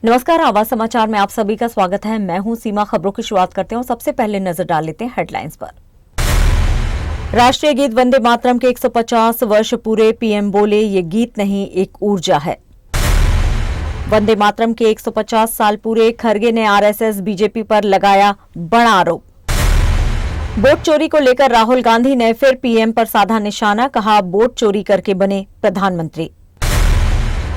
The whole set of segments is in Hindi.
नमस्कार, आवाज समाचार में आप सभी का स्वागत है। मैं हूं सीमा। खबरों की शुरुआत करते हैं। सबसे पहले नजर डाल लेते हैं हेडलाइंस पर। राष्ट्रीय गीत वंदे मातरम के 150 वर्ष पूरे। पीएम बोले, ये गीत नहीं, एक ऊर्जा है। वंदे मातरम के 150 साल पूरे। खरगे ने आरएसएस बीजेपी पर लगाया बड़ा आरोप। वोट चोरी को लेकर राहुल गांधी ने फिर पीएम पर साधा निशाना। कहा, वोट चोरी करके बने प्रधानमंत्री।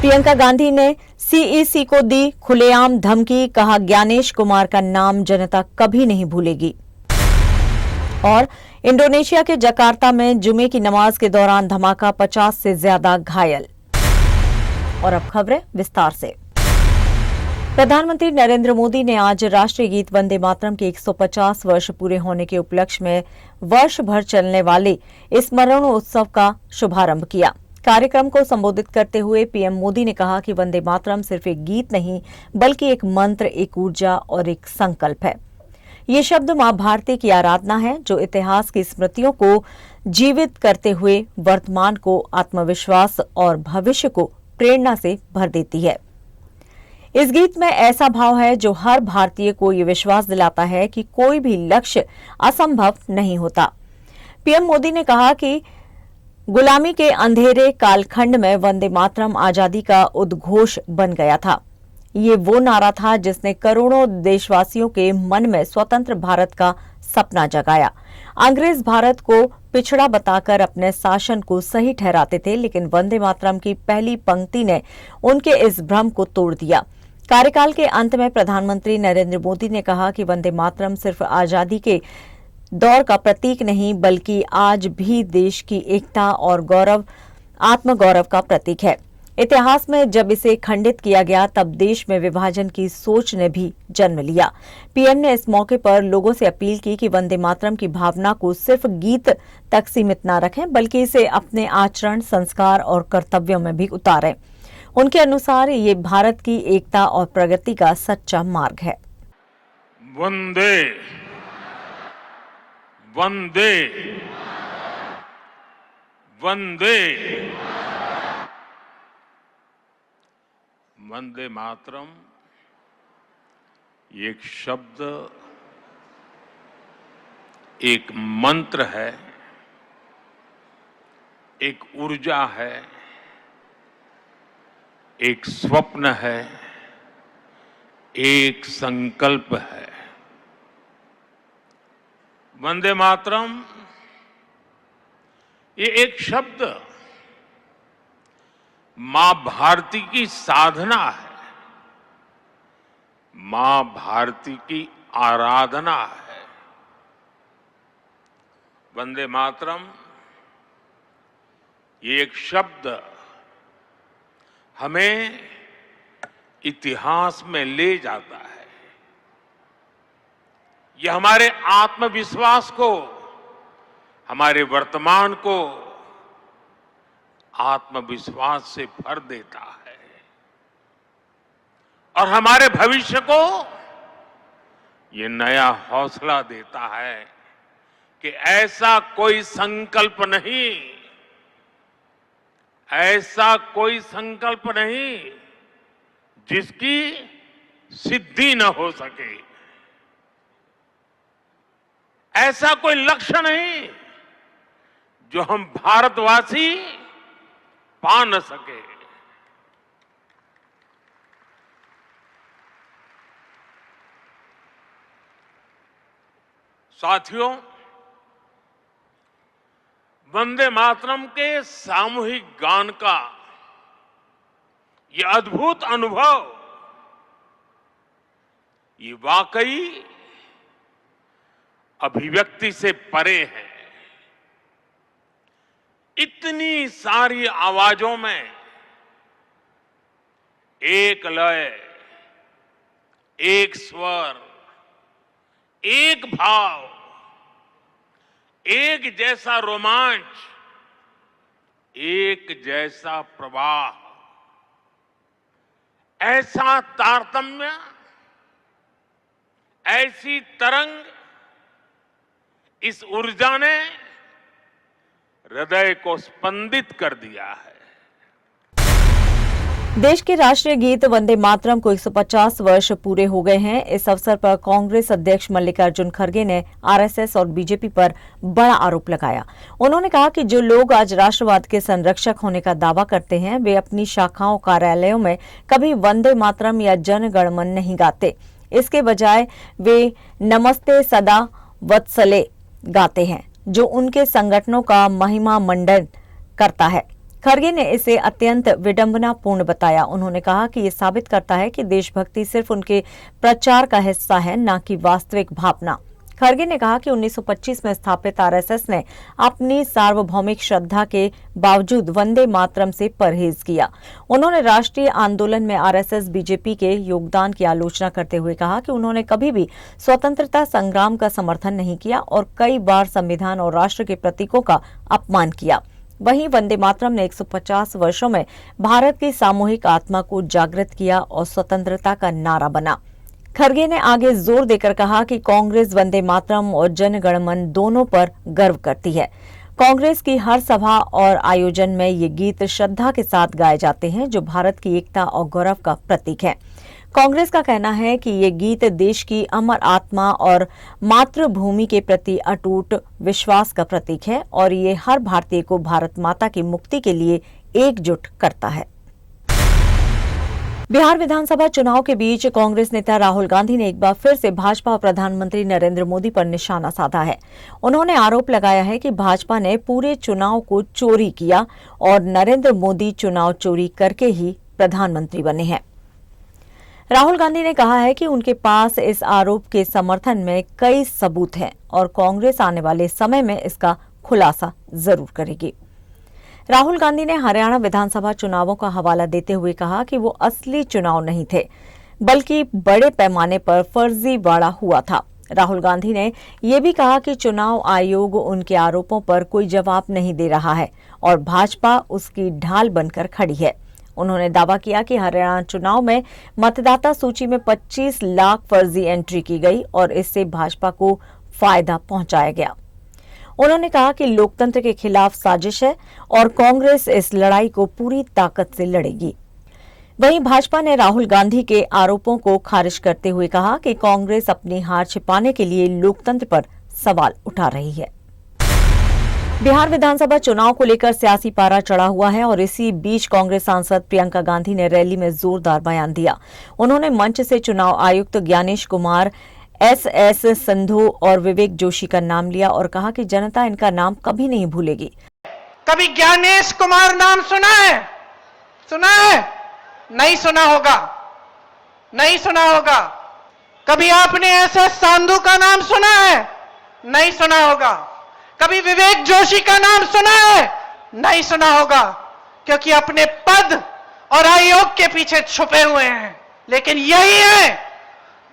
प्रियंका गांधी ने सीईसी को दी खुलेआम धमकी। कहा, ज्ञानेश कुमार का नाम जनता कभी नहीं भूलेगी। और इंडोनेशिया के जकार्ता में जुमे की नमाज के दौरान धमाका, 50 से ज्यादा घायल। और अब खबरें विस्तार से। प्रधानमंत्री नरेंद्र मोदी ने आज राष्ट्रीय गीत वंदे मातरम के 150 वर्ष पूरे होने के उपलक्ष्य में वर्ष भर चलने वाले स्मरण उत्सव का शुभारंभ किया। कार्यक्रम को संबोधित करते हुए पीएम मोदी ने कहा कि वंदे मातरम सिर्फ एक गीत नहीं, बल्कि एक मंत्र, एक ऊर्जा और एक संकल्प है। ये शब्द मां भारती की आराधना है, जो इतिहास की स्मृतियों को जीवित करते हुए वर्तमान को आत्मविश्वास और भविष्य को प्रेरणा से भर देती है। इस गीत में ऐसा भाव है जो हर भारतीय को ये विश्वास दिलाता है कि कोई भी लक्ष्य असंभव नहीं होता। पीएम मोदी ने कहा कि गुलामी के अंधेरे कालखंड में वंदे मातरम आजादी का उद्घोष बन गया था। ये वो नारा था जिसने करोड़ों देशवासियों के मन में स्वतंत्र भारत का सपना जगाया। अंग्रेज भारत को पिछड़ा बताकर अपने शासन को सही ठहराते थे, लेकिन वंदे मातरम की पहली पंक्ति ने उनके इस भ्रम को तोड़ दिया। कार्यकाल के अंत में प्रधानमंत्री नरेंद्र मोदी ने कहा कि वंदे मातरम सिर्फ आजादी के दौर का प्रतीक नहीं, बल्कि आज भी देश की एकता और गौरव, आत्मगौरव का प्रतीक है। इतिहास में जब इसे खंडित किया गया, तब देश में विभाजन की सोच ने भी जन्म लिया। पीएम ने इस मौके पर लोगों से अपील की कि वंदे मातरम की भावना को सिर्फ गीत तक सीमित न रखें, बल्कि इसे अपने आचरण, संस्कार और कर्तव्यों में भी उतारें। उनके अनुसार ये भारत की एकता और प्रगति का सच्चा मार्ग है। वंदे वंदे वंदे वंदे मातरम एक शब्द, एक मंत्र है, एक ऊर्जा है, एक स्वप्न है, एक संकल्प है। वंदे मातरम ये एक शब्द मां भारती की साधना है, मां भारती की आराधना है। वंदे मातरम ये एक शब्द हमें इतिहास में ले जाता है। ये हमारे आत्मविश्वास को, हमारे वर्तमान को आत्मविश्वास से भर देता है और हमारे भविष्य को ये नया हौसला देता है कि ऐसा कोई संकल्प नहीं, ऐसा कोई संकल्प नहीं जिसकी सिद्धि न हो सके, ऐसा कोई लक्ष्य नहीं जो हम भारतवासी पा न सके। साथियों, वंदे मातरम के सामूहिक गान का ये अद्भुत अनुभव, ये वाकई अभिव्यक्ति से परे है। इतनी सारी आवाजों में एक लय, एक स्वर, एक भाव, एक जैसा रोमांच, एक जैसा प्रवाह, ऐसा तारतम्य, ऐसी तरंग, इस ऊर्जा ने हृदय को स्पंदित कर दिया है। देश के राष्ट्रीय गीत वंदे मातरम को 150 वर्ष पूरे हो गए हैं। इस अवसर पर कांग्रेस अध्यक्ष मल्लिकार्जुन खड़गे ने आरएसएस और बीजेपी पर बड़ा आरोप लगाया। उन्होंने कहा कि जो लोग आज राष्ट्रवाद के संरक्षक होने का दावा करते हैं, वे अपनी शाखाओं कार्यालयों में कभी वंदे मातरम या जन गण मन नहीं गाते। इसके बजाय वे नमस्ते सदा वत्सले गाते हैं, जो उनके संगठनों का महिमा मंडन करता है। खड़गे ने इसे अत्यंत विडंबनापूर्ण बताया। उन्होंने कहा कि ये साबित करता है कि देशभक्ति सिर्फ उनके प्रचार का हिस्सा है, न कि वास्तविक भावना। खड़गे ने कहा कि 1925 में स्थापित आरएसएस ने अपनी सार्वभौमिक श्रद्धा के बावजूद वंदे मातरम से परहेज किया। उन्होंने राष्ट्रीय आंदोलन में आरएसएस बीजेपी के योगदान की आलोचना करते हुए कहा कि उन्होंने कभी भी स्वतंत्रता संग्राम का समर्थन नहीं किया और कई बार संविधान और राष्ट्र के प्रतीकों का अपमान किया। वहीं वंदे मातरम ने 150 वर्षों में भारत की सामूहिक आत्मा को जागृत किया और स्वतंत्रता का नारा बना। खड़गे ने आगे जोर देकर कहा कि कांग्रेस वंदे मातरम और जन गण मन दोनों पर गर्व करती है। कांग्रेस की हर सभा और आयोजन में ये गीत श्रद्धा के साथ गाए जाते हैं, जो भारत की एकता और गौरव का प्रतीक है। कांग्रेस का कहना है कि ये गीत देश की अमर आत्मा और मातृभूमि के प्रति अटूट विश्वास का प्रतीक है और ये हर भारतीय को भारत माता की मुक्ति के लिए एकजुट करता है। बिहार विधानसभा चुनाव के बीच कांग्रेस नेता राहुल गांधी ने एक बार फिर से भाजपा और प्रधानमंत्री नरेंद्र मोदी पर निशाना साधा है। उन्होंने आरोप लगाया है कि भाजपा ने पूरे चुनाव को चोरी किया और नरेंद्र मोदी चुनाव चोरी करके ही प्रधानमंत्री बने हैं। राहुल गांधी ने कहा है कि उनके पास इस आरोप के समर्थन में कई सबूत हैं और कांग्रेस आने वाले समय में इसका खुलासा जरूर करेगी। राहुल गांधी ने हरियाणा विधानसभा चुनावों का हवाला देते हुए कहा कि वो असली चुनाव नहीं थे, बल्कि बड़े पैमाने पर फर्जीवाड़ा हुआ था। राहुल गांधी ने यह भी कहा कि चुनाव आयोग उनके आरोपों पर कोई जवाब नहीं दे रहा है और भाजपा उसकी ढाल बनकर खड़ी है। उन्होंने दावा किया कि हरियाणा चुनाव में मतदाता सूची में 25 लाख फर्जी एंट्री की गई और इससे भाजपा को फायदा पहुंचाया गया। उन्होंने कहा कि लोकतंत्र के खिलाफ साजिश है और कांग्रेस इस लड़ाई को पूरी ताकत से लड़ेगी। वहीं भाजपा ने राहुल गांधी के आरोपों को खारिज करते हुए कहा कि कांग्रेस अपनी हार छिपाने के लिए लोकतंत्र पर सवाल उठा रही है। बिहार विधानसभा चुनाव को लेकर सियासी पारा चढ़ा हुआ है और इसी बीच कांग्रेस सांसद प्रियंका गांधी ने रैली में जोरदार बयान दिया। उन्होंने मंच से चुनाव आयुक्त ज्ञानेश कुमार, एस संधू और विवेक जोशी का नाम लिया और कहा कि जनता इनका नाम कभी नहीं भूलेगी। कभी ज्ञानेश कुमार नाम सुना है? सुना है? नहीं सुना होगा, नहीं सुना होगा। कभी आपने एस संधू का नाम सुना है? नहीं सुना होगा। कभी विवेक जोशी का नाम सुना है? नहीं सुना होगा, क्योंकि अपने पद और आयोग के पीछे छुपे हुए हैं। लेकिन यही है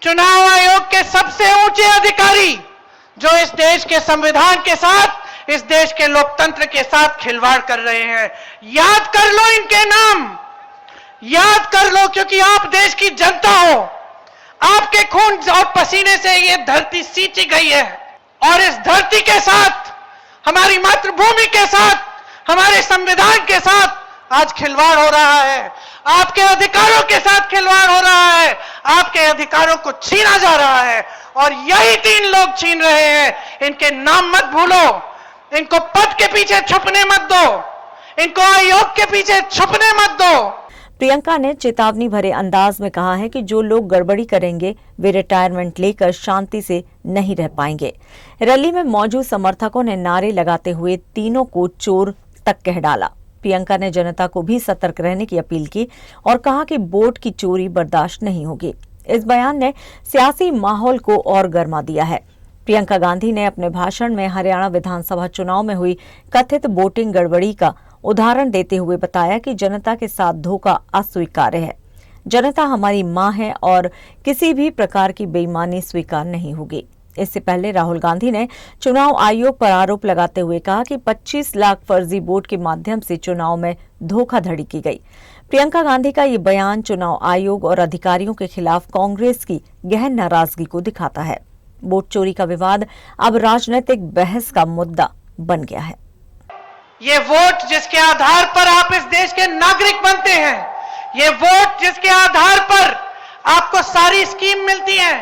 चुनाव आयोग के सबसे ऊंचे अधिकारी, जो इस देश के संविधान के साथ, इस देश के लोकतंत्र के साथ खिलवाड़ कर रहे हैं। याद कर लो इनके नाम, याद कर लो, क्योंकि आप देश की जनता हो। आपके खून और पसीने से ये धरती सींची गई है और इस धरती के साथ, हमारी मातृभूमि के साथ, हमारे संविधान के साथ आज खिलवाड़ हो रहा है। आपके अधिकारों के साथ खिलवाड़ हो रहा है, आपके अधिकारों को छीना जा रहा है और यही 3 लोग छीन रहे हैं। इनके नाम मत भूलो, इनको पद के पीछे छुपने मत दो, इनको आयोग के पीछे छुपने मत दो। प्रियंका ने चेतावनी भरे अंदाज में कहा है कि जो लोग गड़बड़ी करेंगे वे रिटायरमेंट लेकर शांति से नहीं रह पाएंगे। रैली में मौजूद समर्थकों ने नारे लगाते हुए तीनों को चोर तक कह डाला। प्रियंका ने जनता को भी सतर्क रहने की अपील की और कहा कि वोट की चोरी बर्दाश्त नहीं होगी। इस बयान ने सियासी माहौल को और गर्मा दिया है। प्रियंका गांधी ने अपने भाषण में हरियाणा विधानसभा चुनाव में हुई कथित वोटिंग गड़बड़ी का उदाहरण देते हुए बताया कि जनता के साथ धोखा अस्वीकार्य है। जनता हमारी मां है और किसी भी प्रकार की बेईमानी स्वीकार नहीं होगी। इससे पहले राहुल गांधी ने चुनाव आयोग पर आरोप लगाते हुए कहा कि 25 लाख फर्जी वोट के माध्यम से चुनाव में धोखाधड़ी की गई। प्रियंका गांधी का ये बयान चुनाव आयोग और अधिकारियों के खिलाफ कांग्रेस की गहन नाराजगी को दिखाता है। वोट चोरी का विवाद अब राजनीतिक बहस का मुद्दा बन गया है। ये वोट जिसके आधार पर आप इस देश के नागरिक बनते हैं, ये वोट जिसके आधार पर आपको सारी स्कीम मिलती है,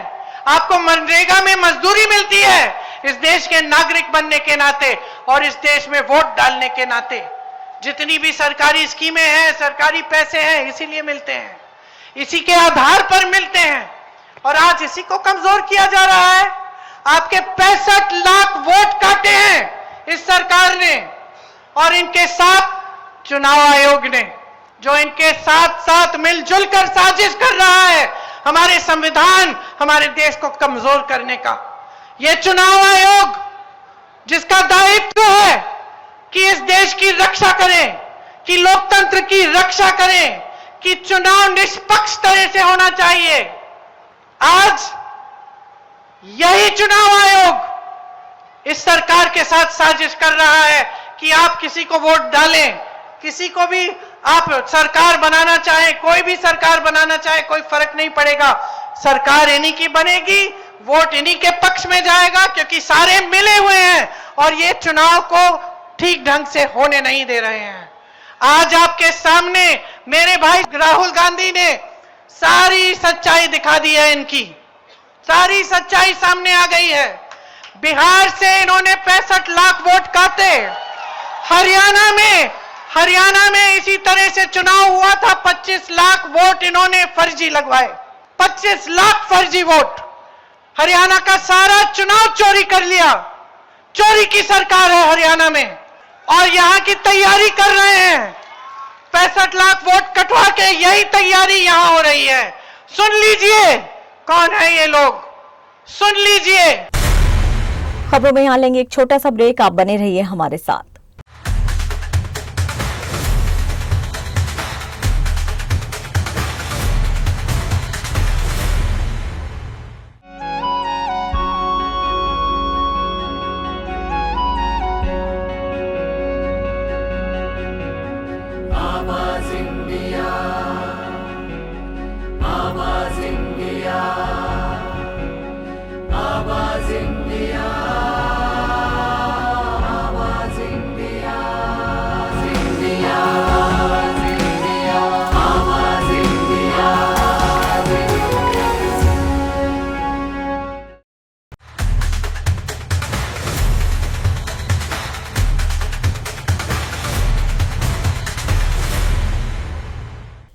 आपको मनरेगा में मजदूरी मिलती है, इस देश के नागरिक बनने के नाते और इस देश में वोट डालने के नाते जितनी भी सरकारी स्कीमें हैं, सरकारी पैसे हैं, इसीलिए मिलते हैं, इसी के आधार पर मिलते हैं। और आज इसी को कमजोर किया जा रहा है। आपके 65 लाख वोट काटे हैं इस सरकार ने और इनके साथ चुनाव आयोग ने, जो इनके साथ साथ मिलजुल कर साजिश कर रहा है हमारे संविधान, हमारे देश को कमजोर करने का। यह चुनाव आयोग जिसका दायित्व है कि इस देश की रक्षा करें, कि लोकतंत्र की रक्षा करें, कि चुनाव निष्पक्ष तरह से होना चाहिए, आज यही चुनाव आयोग इस सरकार के साथ साजिश कर रहा है कि आप किसी को वोट डालें, किसी को भी आप सरकार बनाना चाहें, कोई भी सरकार बनाना चाहे, कोई फर्क नहीं पड़ेगा, सरकार इन्हीं की बनेगी, वोट इन्हीं के पक्ष में जाएगा, क्योंकि सारे मिले हुए हैं और ये चुनाव को ठीक ढंग से होने नहीं दे रहे हैं। आज आपके सामने मेरे भाई राहुल गांधी ने सारी सच्चाई दिखा दी है, इनकी सारी सच्चाई सामने आ गई है। बिहार से इन्होंने 65 लाख वोट काटे, हरियाणा में इसी तरह से चुनाव हुआ था, 25 लाख वोट इन्होंने फर्जी लगवाए, 25 लाख फर्जी वोट। हरियाणा का सारा चुनाव चोरी कर लिया, चोरी की सरकार है हरियाणा में, और यहां की तैयारी कर रहे हैं, 65 लाख वोट कटवा के यही तैयारी यहां हो रही है। सुन लीजिए कौन है ये लोग, सुन लीजिए। खबरों में यहाँ लेंगे एक छोटा सा ब्रेक, आप बने रहिए हमारे साथ।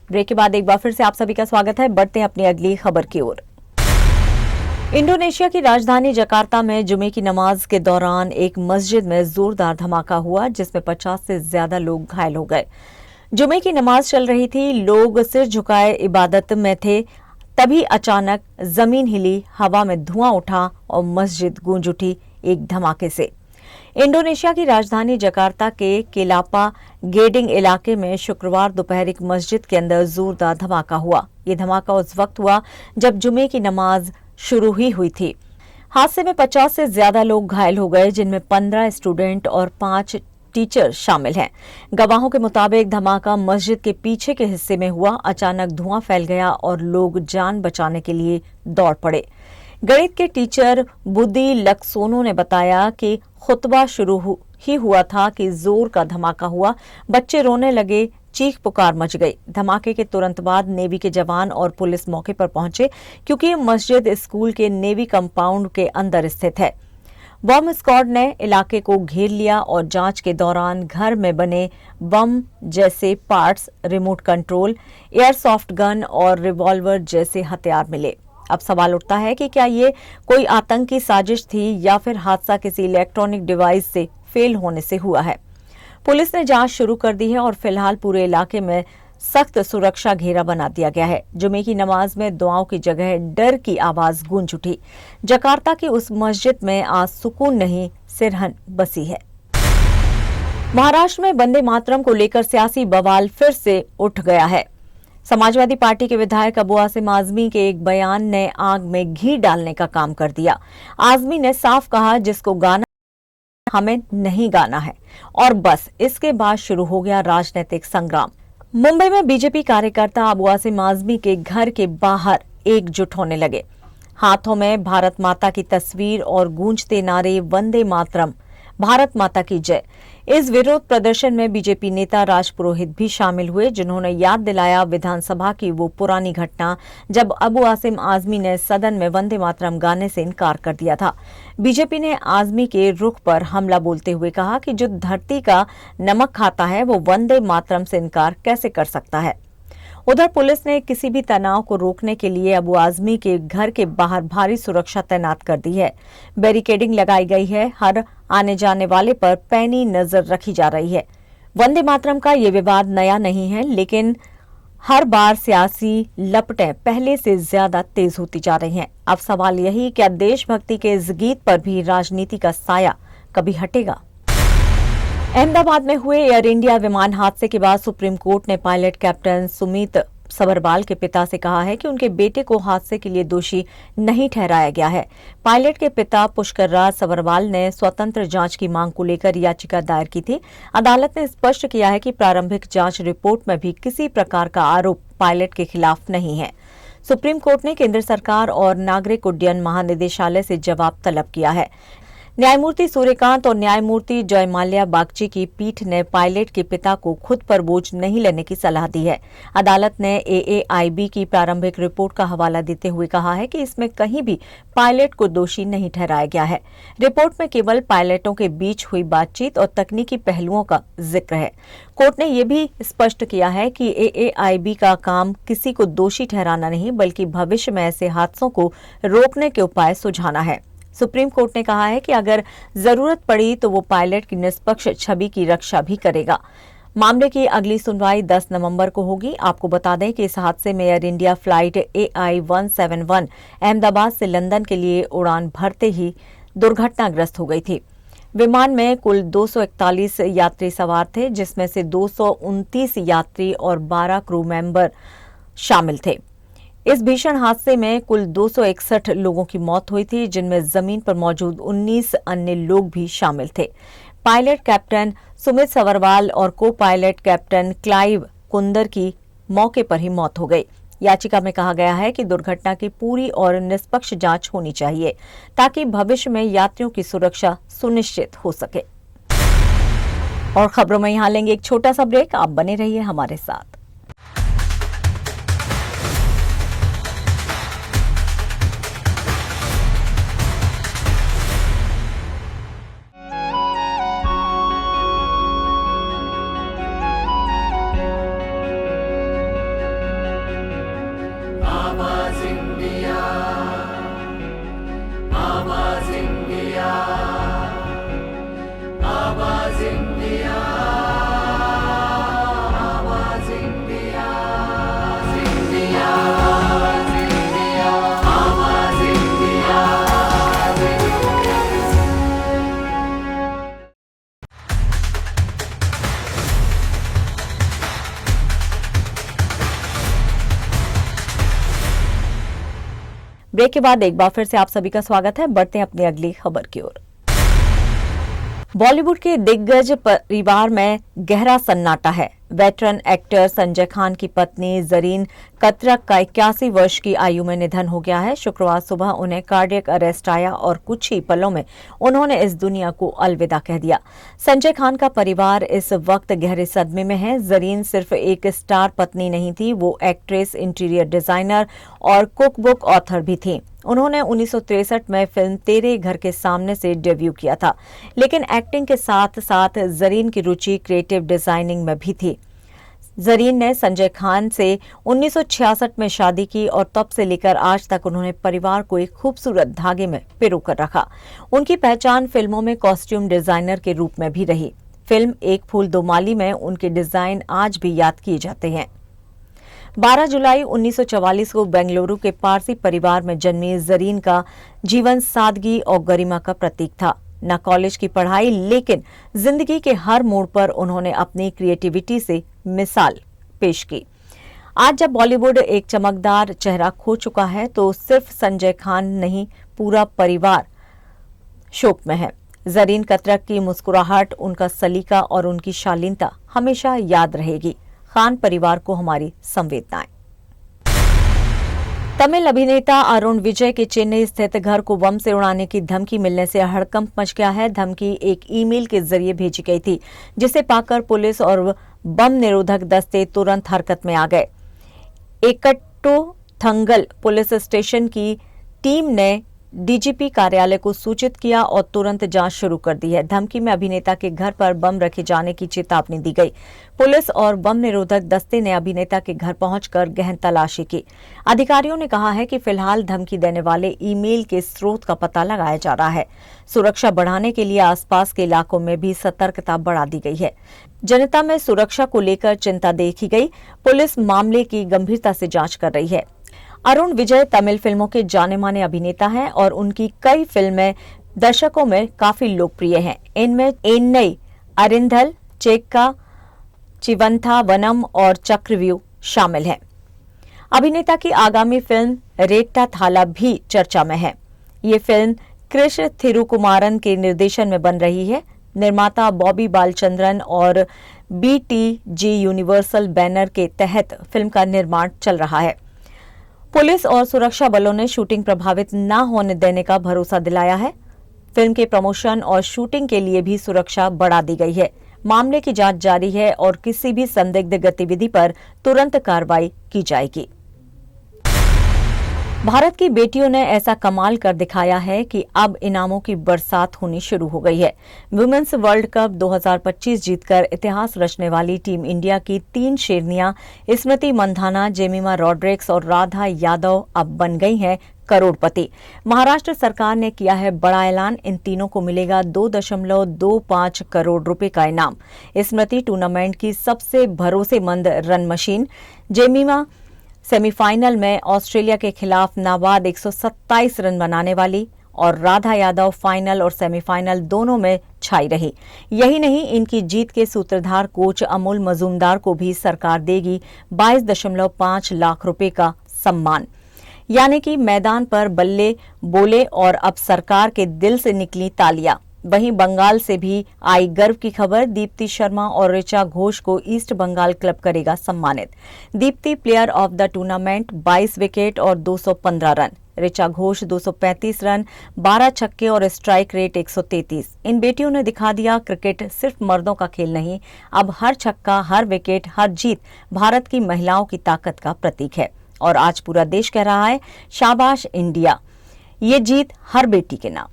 ब्रेक के बाद एक बार फिर से आप सभी का स्वागत है। बढ़ते हैं अपनी अगली खबर की ओर। इंडोनेशिया की राजधानी जकार्ता में जुमे की नमाज के दौरान एक मस्जिद में जोरदार धमाका हुआ, जिसमें 50 से ज्यादा लोग घायल हो गए। जुमे की नमाज चल रही थी, लोग सिर झुकाए इबादत में थे, तभी अचानक जमीन हिली, हवा में धुआं उठा और मस्जिद गूंज उठी एक धमाके से। इंडोनेशिया की राजधानी जकार्ता के केलापा गेडिंग इलाके में शुक्रवार दोपहर एक मस्जिद के अंदर जोरदार धमाका हुआ। ये धमाका उस वक्त हुआ जब जुमे की नमाज शुरू ही हुई थी। हादसे में 50 से ज्यादा लोग घायल हो गए, जिनमें 15 स्टूडेंट और 5 टीचर शामिल हैं। गवाहों के मुताबिक धमाका मस्जिद के पीछे के हिस्से में हुआ। अचानक धुआं फैल गया और लोग जान बचाने के लिए दौड़ पड़े। गणित के टीचर बुद्धि लक्सोनो ने बताया कि खुतबा शुरू ही हुआ था कि जोर का धमाका हुआ। बच्चे रोने लगे, चीख पुकार मच गई। धमाके के तुरंत बाद नेवी के जवान और पुलिस मौके पर पहुंचे, क्योंकि ये मस्जिद स्कूल के नेवी कंपाउंड के अंदर स्थित है। बम स्क्वाड ने इलाके को घेर लिया और जांच के दौरान घर में बने बम जैसे parts, remote control, airsoft gun और रिवॉल्वर जैसे हथियार मिले। अब सवाल उठता है कि क्या ये कोई आतंकी साजिश थी या फिर हादसा किसी इलेक्ट्रॉनिक डिवाइस से फेल होने से हुआ है। पुलिस ने जांच शुरू कर दी है और फिलहाल पूरे इलाके में सख्त सुरक्षा घेरा बना दिया गया है। जुमे की नमाज में दुआओं की जगह डर की आवाज गूंज उठी। जकार्ता की उस मस्जिद में आज सुकून नहीं, सिरहन बसी है। महाराष्ट्र में वंदे मातरम को लेकर सियासी बवाल फिर से उठ गया है। समाजवादी पार्टी के विधायक अबू आसिम आजमी के एक बयान ने आग में घी डालने का काम कर दिया। आजमी ने साफ कहा, जिसको गाना हमें नहीं गाना है, और बस इसके बाद शुरू हो गया राजनीतिक संग्राम। मुंबई में बीजेपी कार्यकर्ता अबू आसिम आजमी के घर के बाहर एकजुट होने लगे। हाथों में भारत माता की तस्वीर और गूंजते नारे वंदे मातरम, भारत माता की जय। इस विरोध प्रदर्शन में बीजेपी नेता राज पुरोहित भी शामिल हुए, जिन्होंने याद दिलाया विधानसभा की वो पुरानी घटना जब अबू आसिम आजमी ने सदन में वंदे मातरम गाने से इनकार कर दिया था। बीजेपी ने आजमी के रुख पर हमला बोलते हुए कहा कि जो धरती का नमक खाता है वो वंदे मातरम से इनकार कैसे कर सकता है। उधर पुलिस ने किसी भी तनाव को रोकने के लिए अबू आजमी के घर के बाहर भारी सुरक्षा तैनात कर दी है। बैरिकेडिंग लगाई गई है। हर आने जाने वाले पर पैनी नजर रखी जा रही है। वंदे मातरम का ये विवाद नया नहीं है, लेकिन हर बार सियासी लपटें पहले से ज्यादा तेज होती जा रही हैं। अब सवाल यही, क्या देशभक्ति के इस गीत पर भी राजनीति का साया कभी हटेगा? अहमदाबाद में हुए एयर इंडिया विमान हादसे के बाद सुप्रीम कोर्ट ने पायलट कैप्टन सुमित सबरवाल के पिता से कहा है कि उनके बेटे को हादसे के लिए दोषी नहीं ठहराया गया है। पायलट के पिता पुष्कर राज सबरवाल ने स्वतंत्र जांच की मांग को लेकर याचिका दायर की थी। अदालत ने स्पष्ट किया है कि प्रारंभिक जांच रिपोर्ट में भी किसी प्रकार का आरोप पायलट के खिलाफ नहीं है। सुप्रीम कोर्ट ने केंद्र सरकार और नागरिक उड्डयन महानिदेशालय से जवाब तलब किया है। न्यायमूर्ति सूर्यकांत और न्यायमूर्ति जयमाल्या बागची की पीठ ने पायलट के पिता को खुद पर बोझ नहीं लेने की सलाह दी है। अदालत ने AAIB की प्रारंभिक रिपोर्ट का हवाला देते हुए कहा है कि इसमें कहीं भी पायलट को दोषी नहीं ठहराया गया है। रिपोर्ट में केवल पायलटों के बीच हुई बातचीत और तकनीकी पहलुओं का जिक्र है। कोर्ट ने यह भी स्पष्ट किया है कि AAIB का काम किसी को दोषी ठहराना नहीं, बल्कि भविष्य में ऐसे हादसों को रोकने के उपाय सुझाना है। सुप्रीम कोर्ट ने कहा है कि अगर जरूरत पड़ी तो वो पायलट की निष्पक्ष छवि की रक्षा भी करेगा। मामले की अगली सुनवाई 10 नवंबर को होगी। आपको बता दें कि इस हादसे में air India flight AI-171 Ahmedabad से लंदन के लिए उड़ान भरते ही दुर्घटनाग्रस्त हो गई थी। विमान में कुल 241 यात्री सवार थे, जिसमें से 229 यात्री और 12 क्रू मेंबर शामिल थे। इस भीषण हादसे में कुल 261 लोगों की मौत हुई थी, जिनमें जमीन पर मौजूद 19 अन्य लोग भी शामिल थे। पायलट कैप्टन सुमित सबरवाल और को पायलट कैप्टन क्लाइव कुंदर की मौके पर ही मौत हो गई। याचिका में कहा गया है कि दुर्घटना की पूरी और निष्पक्ष जांच होनी चाहिए, ताकि भविष्य में यात्रियों की सुरक्षा सुनिश्चित हो सके। और खबरों में यहां लेंगे एक छोटा सा ब्रेक। आप बने रहिए हमारे साथ। ब्रेक के बाद एक बार फिर से आप सभी का स्वागत है। बढ़ते हैं अपनी अगली खबर की ओर। बॉलीवुड के दिग्गज परिवार में गहरा सन्नाटा है। वेटरन एक्टर संजय खान की पत्नी जरीन कतरक का 81 वर्ष की आयु में निधन हो गया है। शुक्रवार सुबह उन्हें कार्डियक अरेस्ट आया और कुछ ही पलों में उन्होंने इस दुनिया को अलविदा कह दिया। संजय खान का परिवार इस वक्त गहरे सदमे में है। जरीन सिर्फ एक स्टार पत्नी नहीं थी, वो एक्ट्रेस, इंटीरियर डिजाइनर और कुकबुक ऑथर भी थी। उन्होंने 1963 में फिल्म तेरे घर के सामने से डेब्यू किया था, लेकिन एक्टिंग के साथ साथ जरीन की रुचि क्रिएटिव डिजाइनिंग में भी थी। जरीन ने संजय खान से 1966 में शादी की और तब से लेकर आज तक उन्होंने परिवार को एक खूबसूरत धागे में पिरो कर रखा। उनकी पहचान फिल्मों में कॉस्ट्यूम डिजाइनर के रूप में भी रही। फिल्म एक फूल दो माली में उनके डिजाइन आज भी याद किए जाते हैं। 12 जुलाई 1944 को बेंगलुरु के पारसी परिवार में जन्मी जरीन का जीवन सादगी और गरिमा का प्रतीक था। न कॉलेज की पढ़ाई, लेकिन जिंदगी के हर मोड़ पर उन्होंने अपनी क्रिएटिविटी से मिसाल पेश की। आज जब बॉलीवुड एक चमकदार चेहरा खो चुका है, तो सिर्फ संजय खान नहीं, पूरा परिवार शोक में है। जरीन कतरक की मुस्कुराहट, उनका सलीका और उनकी शालीनता हमेशा याद रहेगी। खान परिवार को हमारी संवेदनाएं। तमिल अभिनेता अरुण विजय के चेन्नई स्थित घर को बम से उड़ाने की धमकी मिलने से हड़कंप मच गया है। धमकी एक ईमेल के जरिए भेजी गई थी, जिसे पाकर पुलिस और बम निरोधक दस्ते तुरंत हरकत में आ गए। एकट्टोथंगल पुलिस स्टेशन की टीम ने डीजीपी कार्यालय को सूचित किया और तुरंत जांच शुरू कर दी है। धमकी में अभिनेता के घर पर बम रखे जाने की चेतावनी दी गई। पुलिस और बम निरोधक दस्ते ने अभिनेता के घर पहुंचकर गहन तलाशी की। अधिकारियों ने कहा है कि फिलहाल धमकी देने वाले ईमेल के स्रोत का पता लगाया जा रहा है। सुरक्षा बढ़ाने के लिए आसपास के इलाकों में भी सतर्कता बढ़ा दी गई है। जनता में सुरक्षा को लेकर चिंता देखी गई। पुलिस मामले की गंभीरता से जांच कर रही है। अरुण विजय तमिल फिल्मों के जाने माने अभिनेता हैं और उनकी कई फिल्में दर्शकों में काफी लोकप्रिय हैं। इनमें एन्नई अरिंधल, चेक्का चिवंथा वनम और चक्रव्यूह शामिल हैं। अभिनेता की आगामी फिल्म रेट्टा थाला भी चर्चा में है। ये फिल्म कृष थिरुकुमारन के निर्देशन में बन रही है। निर्माता बॉबी बालचंद्रन और BTG यूनिवर्सल बैनर के तहत फिल्म का निर्माण चल रहा है। पुलिस और सुरक्षा बलों ने शूटिंग प्रभावित न होने देने का भरोसा दिलाया है। फिल्म के प्रमोशन और शूटिंग के लिए भी सुरक्षा बढ़ा दी गई है। मामले की जांच जारी है और किसी भी संदिग्ध गतिविधि पर तुरंत कार्रवाई की जाएगी। भारत की बेटियों ने ऐसा कमाल कर दिखाया है कि अब इनामों की बरसात होनी शुरू हो गई है। वुमेन्स वर्ल्ड कप 2025 जीतकर इतिहास रचने वाली टीम इंडिया की 3 शेरनियां स्मृति मंधाना, जेमिमा रॉड्रिक्स और राधा यादव अब बन गई हैं करोड़पति। महाराष्ट्र सरकार ने किया है बड़ा ऐलान। इन तीनों को मिलेगा 2.25 करोड़ रुपए का इनाम। स्मृति टूर्नामेंट की सबसे भरोसेमंद रन मशीन। जेमिमा सेमीफाइनल में ऑस्ट्रेलिया के खिलाफ नाबाद 127 रन बनाने वाली और राधा यादव फाइनल और सेमीफाइनल दोनों में छाई रही। यही नहीं, इनकी जीत के सूत्रधार कोच अमोल मजूमदार को भी सरकार देगी 22.5 लाख रुपए का सम्मान। यानी कि मैदान पर बल्ले बोले और अब सरकार के दिल से निकली तालियां। वहीं बंगाल से भी आई गर्व की खबर। दीप्ति शर्मा और ऋचा घोष को ईस्ट बंगाल क्लब करेगा सम्मानित। Deepti player of the tournament, 22 wicket और 215 रन। ऋचा घोष 235 रन, 12 छक्के और स्ट्राइक रेट 133। इन बेटियों ने दिखा दिया क्रिकेट सिर्फ मर्दों का खेल नहीं, अब हर छक्का, हर विकेट, हर जीत भारत की महिलाओं की ताकत का प्रतीक है। और आज पूरा देश कह रहा है शाबाश इंडिया, ये जीत हर बेटी के नाम।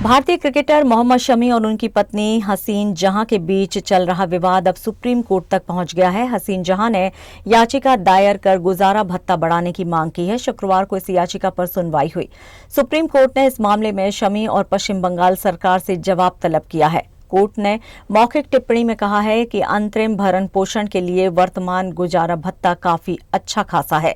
भारतीय क्रिकेटर मोहम्मद शमी और उनकी पत्नी हसीन जहां के बीच चल रहा विवाद अब सुप्रीम कोर्ट तक पहुंच गया है। हसीन जहां ने याचिका दायर कर गुजारा भत्ता बढ़ाने की मांग की है। शुक्रवार को इस याचिका पर सुनवाई हुई। सुप्रीम कोर्ट ने इस मामले में शमी और पश्चिम बंगाल सरकार से जवाब तलब किया है। कोर्ट ने मौखिक टिप्पणी में कहा है कि अंतरिम भरण पोषण के लिए वर्तमान गुजारा भत्ता काफी अच्छा खासा है।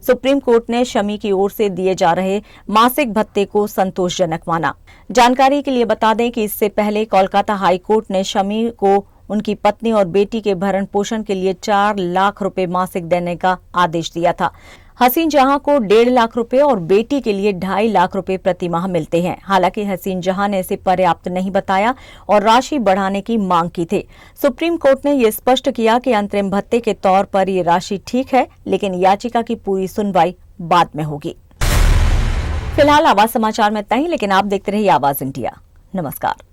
सुप्रीम कोर्ट ने शमी की ओर से दिए जा रहे मासिक भत्ते को संतोषजनक माना। जानकारी के लिए बता दें कि इससे पहले कोलकाता हाई कोर्ट ने शमी को उनकी पत्नी और बेटी के भरण पोषण के लिए 4 लाख रुपए मासिक देने का आदेश दिया था। हसीन जहां को 1.5 लाख रुपए और बेटी के लिए 2.5 लाख रुपए प्रति माह मिलते हैं। हालांकि हसीन जहां ने इसे पर्याप्त नहीं बताया और राशि बढ़ाने की मांग की थी। सुप्रीम कोर्ट ने यह स्पष्ट किया कि अंतरिम भत्ते के तौर पर ये राशि ठीक है, लेकिन याचिका की पूरी सुनवाई बाद में होगी। फिलहाल आवाज समाचार में इतना ही, लेकिन आप देखते रहिए आवाज इंडिया। नमस्कार।